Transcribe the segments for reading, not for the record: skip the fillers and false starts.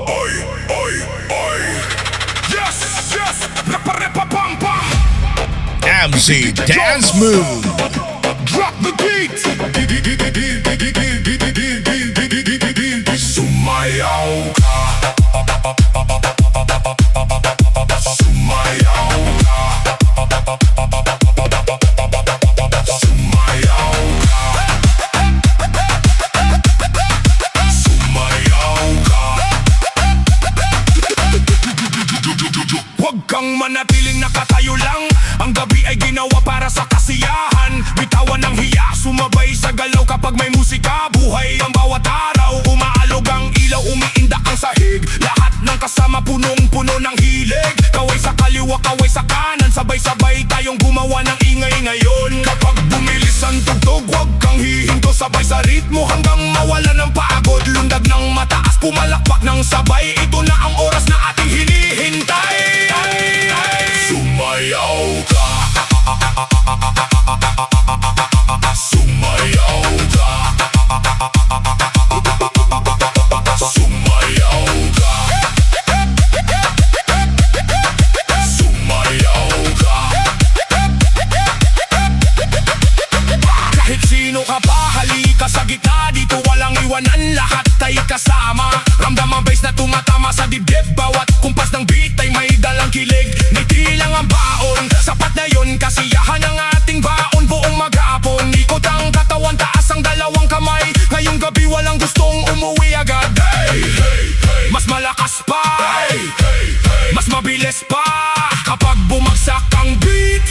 Oi, oi, oi. Yes, yes. Rapa-repa-pam-pam. MC Dance Move. Drop the beat. Sumayaw ka. Sumayaw ka. Sumayaw ka. Sumayaw ka. Huwag kang manatiling nakatayo lang. Ang gabi ay ginawa para sa kasiyahan. Bitawan ng hiya, sumabay sa galaw kapag may musika. Buhay ang bawat araw, umaalog ang ilaw, umiindak ang sahig. Lahat ng kasama punong-puno ng hilig. Kaway sa kaliwa, kaway sa kanan, sabay-sabay tayong gumawa ng ingay ngayon. Kapag bumilis ang tugtog, huwag kang hihinto, sabay sa ritmo hanggang mawala ng pagod. Lundag ng mataas, pumalakpak ng sabay. Ito na ang oras na ating hinihintay. Sumayaw ka. Sumayaw ka. Sumayaw ka. Sumayaw ka. Kahit sino ka pa, halika sa gitna. Dito walang iwanan, lahat ay kasama. Ramdam ang bass na tumatama sa dibdib. Bawat kumpas ng beat ay may dalang kilig. Ngiti lang ang baon, sapat na yun. Kasiyahan ang ating baon buong maghapon. Ikot ang katawan, taas ang dalawang kamay. Ngayong gabi walang gustong umuwi agad. Hey, hey, hey. Mas malakas pa, hey, hey, hey. Mas mabilis pa. Kapag bumagsak ang beat,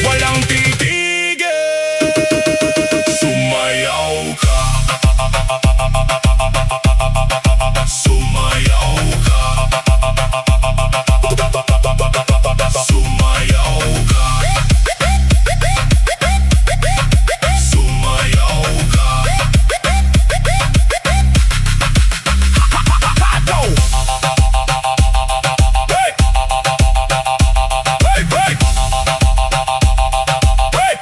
walang titigil. Sumayaw ka. Sumayaw ka. Sumayaw ka. Sumayaw ka. Go! Hey! Hey! Hey! Hey!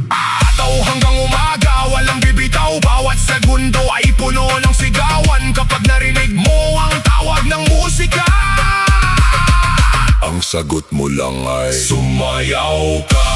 Ataw hanggang umaga, walang bibitaw. Bawat segundo ay puno ng sigawan. Kapag narinig mo ang tawag ng musika, ang sagot mo lang ay sumayaw ka.